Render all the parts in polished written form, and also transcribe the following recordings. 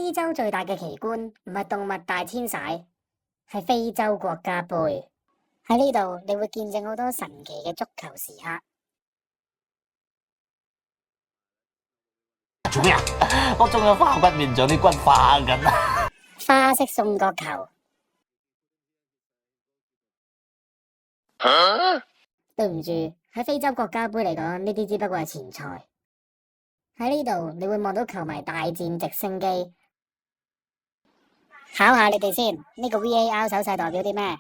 非洲最大嘅奇觀唔係動物大遷徙，係非洲國家盃。喺呢度你會見證好多神奇嘅足球時刻。做咩啊？我仲有花骨面像啲骨化緊啊！花式送角球。對唔住，喺非洲國家盃嚟講，呢啲只不過係前菜。喺呢度你會望到球迷大戰直升機。考下你哋先，呢個 VAR 手勢代表啲咩？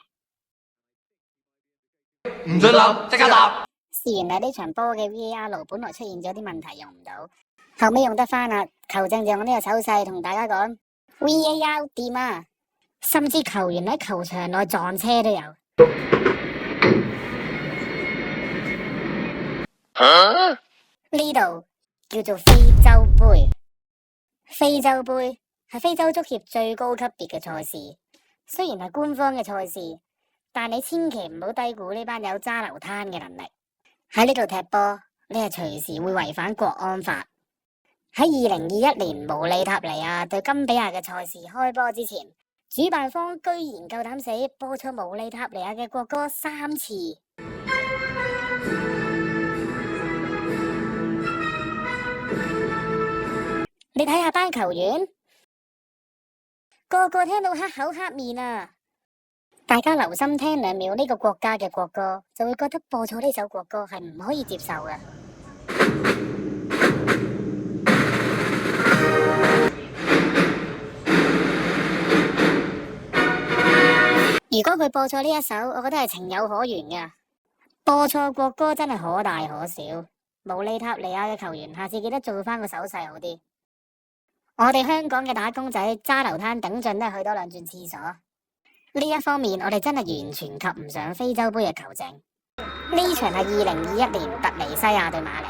唔准諗，即刻答。事緣係呢場波嘅 VAR 本來出現咗啲問題用唔到，後尾用得翻啦。球證就用呢個手勢同大家講 VAR 掂啊！甚至球員喺球場內撞車都有。呢度叫做非洲盃。非洲盃係非洲足協最高級別嘅賽事，雖然係官方嘅賽事，但你千祈唔好低估呢班有揸流灘嘅能力。喺呢度踢波，你係隨時會違反國安法。喺2021年毛里塔尼亞對金比亞嘅賽事開波之前，主辦方居然夠膽死播錯毛里塔尼亞嘅國歌3次。你睇下班球員，個個聽到黑口黑面啊！大家留心聽2秒呢個國家嘅國歌，就會覺得播錯呢首國歌係唔可以接受嘅。如果佢播錯呢一首，我覺得係情有可原嘅。播錯國歌真係可大可小。毛里塔尼亞嘅球員，下次記得做翻個手勢好啲。我哋香港嘅打工仔揸流灘頂盡都係去多2轉廁所。呢一方面，我哋真係完全及唔上非洲盃嘅球證。呢場係2021年突尼西亞對馬里，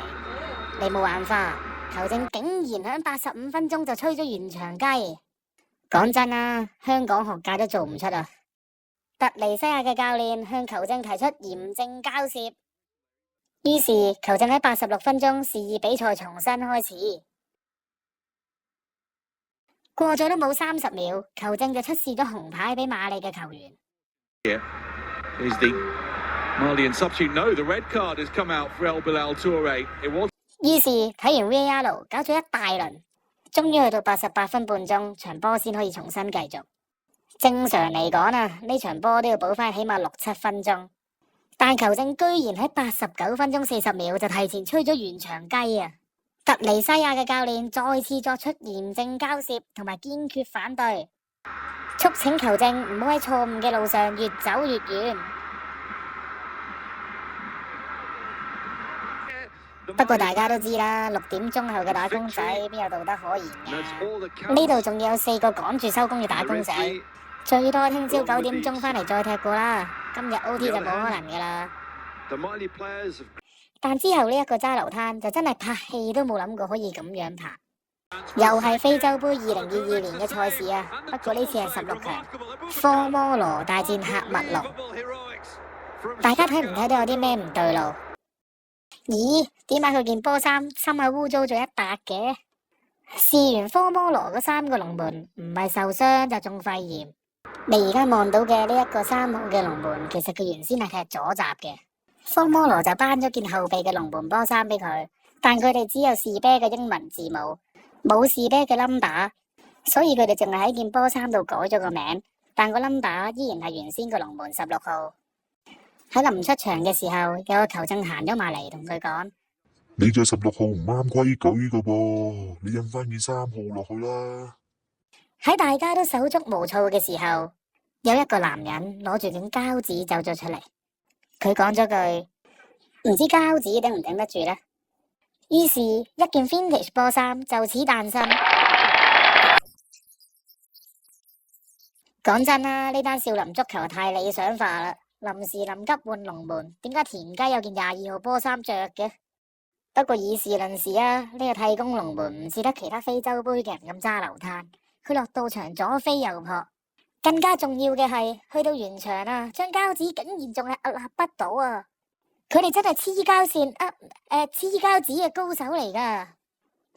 你冇眼花，球證竟然喺85分鐘就吹咗完場雞。講真啊，香港學界都做唔出啊！突尼西亞嘅教練向球證提出嚴正交涉，於是球證喺86分鐘示意比賽重新開始。過咗都冇30秒，球證就出示咗紅牌俾馬里嘅球員。於是睇完 VAR 搞咗一大輪，終於去到88分半鐘，場波先可以重新繼續。正常嚟講啊，呢場波都要補翻起碼6-7分鐘，但球證居然喺89分鐘40秒就提前吹咗完場雞啊！突尼西亞嘅教練再次作出嚴正交涉同埋堅決反對，促請球證唔好喺錯誤嘅路上越走越遠。不過大家都知啦，6點鐘後嘅打工仔邊有道德可言嘅？呢度仲有4個趕住收工嘅打工仔，最多聽朝9點鐘返嚟再踢過啦。今日 OT 就冇可能噶啦。但之後呢一個揸流灘就真係拍戲都冇諗過可以咁樣拍，又係非洲盃2022年嘅賽事啊！不過呢次係16強，科摩羅大戰喀麥隆。大家睇唔睇到有啲咩唔對路？咦？點解佢件波衫心口污糟咗一笪嘅？事緣科摩羅嗰3個龍門唔係受傷就中肺炎。你而家望到嘅呢一個3號嘅龍門，其實佢原先係踢左閘嘅。科摩羅就頒咗件後備嘅龍門波衫俾佢，但佢哋只有士啤嘅英文字母，冇士啤嘅 number，所以佢哋淨係喺件波衫度改咗個名，但個 number 依然係原先個龍門16號。喺臨出場嘅時候，有個球證行咗埋嚟同佢講：你着16號唔啱規矩噶噃，你印翻件3號落去啦。喺大家都手足無措嘅時候，有一個男人攞住卷膠紙走咗出嚟。佢講咗句唔知膠紙頂唔頂得住呢？於是一件 vintage 波衫就此誕生。講真啦，呢單少林足球太理想化啦，臨時臨急換龍門，點解田雞有件22號波衫着嘅？不過以事論事啊，呢個替工龍門唔似得其他非洲盃嘅人咁揸流灘，佢落到場左飛右撲。更加重要嘅係，去到完場啊，張膠紙竟然仲係屹立不倒啊！佢哋真係黐膠線黐膠紙嘅高手嚟噶。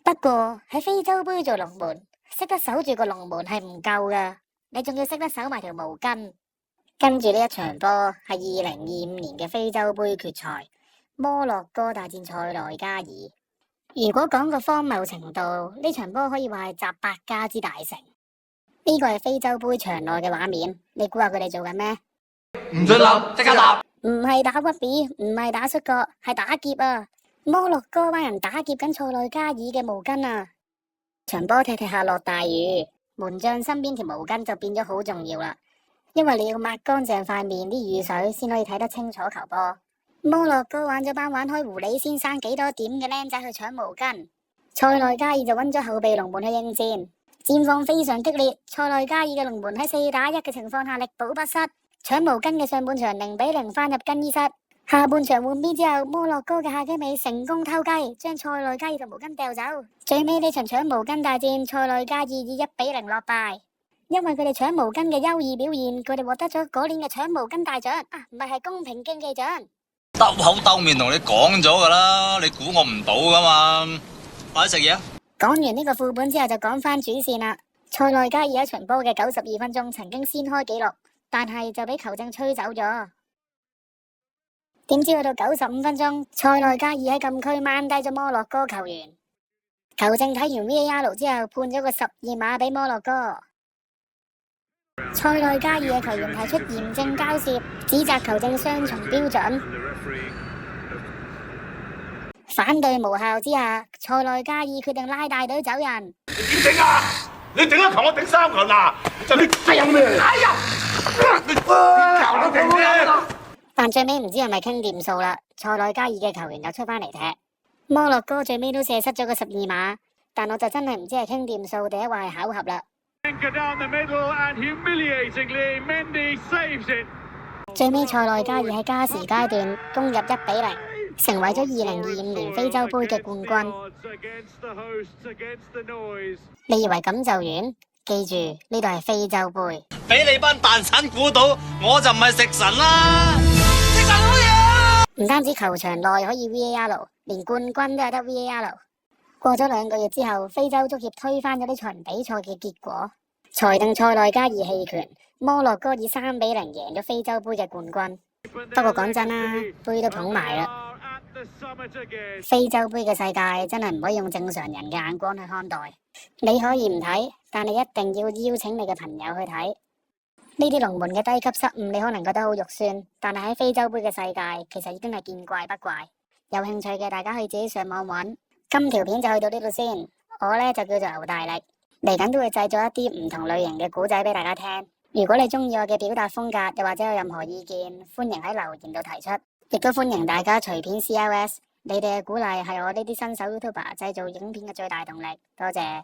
不過喺非洲盃做龍門識得守住個龍門係唔夠噶，你仲要識得守埋條毛巾。跟住呢一場波係2025年嘅非洲杯決賽，摩洛哥大戰塞內加爾。如果講個荒謬程度，呢場波可以話係集百家之大成。呢個係非洲杯場內嘅畫面，你估下佢哋做緊咩？唔准諗，即刻答。唔係打屈比，唔係打摔角，係打劫啊！摩洛哥班人打劫緊塞內加爾嘅毛巾啊！場波踢下落大雨，門將身邊條毛巾就變咗好重要啦，因為你要抹乾淨塊面啲雨水先可以睇得清楚球波。摩洛哥玩咗班玩開狐狸先生幾多點嘅僆仔去搶毛巾，塞內加爾就揾咗後備龍門去應戰，戰況非常激烈。塞內加爾嘅龍門喺4打1嘅情況下力保不失，搶毛巾嘅上半場0-0翻入更衣室。下半場換邊之後，摩洛哥嘅夏基美成功偷雞，將塞內加爾嘅毛巾掉走。最尾呢場搶毛巾大戰，塞內加爾以1-0落敗。因為佢哋搶毛巾嘅優異表現，佢哋獲得咗嗰年嘅搶毛巾大獎啊，唔係公平競技獎。兜口兜面同你講咗噶啦，你估我唔到噶嘛？快啲食嘢啊！講完呢個副本之後，就講翻主線啦。塞內加爾一場波嘅92分鐘曾經先開紀錄，但係就俾球證吹走咗。點知去到95分鐘，塞內加爾喺禁區掹低咗摩洛哥球員，球證睇完 VAR 之後判咗個12碼俾摩洛哥。塞內加爾嘅球員提出嚴正交涉，指責球證雙重標準。反對無效之下，塞內加爾決定拉大隊走人。你點頂啊？你頂一球我頂3球嗱，就你係有咩？哎呀！你球都頂啫！但最尾唔知係咪傾掂數啦，塞內加爾嘅球員又出翻嚟踢，摩洛哥最尾都射失咗個12碼，但我就真係唔知係傾掂數定係話係巧合啦。最尾塞內加爾喺加時階段攻入1-0，成為咗2025年非洲杯嘅冠軍。你以為咁就完？記住呢度係非洲杯。俾你班蛋散估到，我就唔係食神啦！食神好嘢！唔單止球場內可以 VAR， 連冠軍都有得 VAR。過咗2個月之後，非洲足協推翻咗呢場比賽嘅結果，裁定塞內加爾棄權，摩洛哥以3-0贏咗非洲杯嘅冠軍。不過講真啦，杯都捧埋啦。非洲杯嘅世界真係唔可以用正常人嘅眼光去看待。你可以唔睇，但你一定要邀請你嘅朋友去睇。呢啲龍門嘅低級失誤，你可能覺得好肉酸，但係喺非洲杯嘅世界，其實已經係見怪不怪。有興趣嘅大家可以自己上網揾。今條片就去到呢度先。我呢就叫做牛大力，嚟緊都會製作一啲唔同類型嘅古仔俾大家聽。如果你中意我嘅表達風格，又或者有任何意見，歡迎喺留言度提出，亦都歡迎大家隨片 CLS。你哋嘅鼓勵係我呢啲新手 YouTuber 製造影片嘅最大動力。多謝。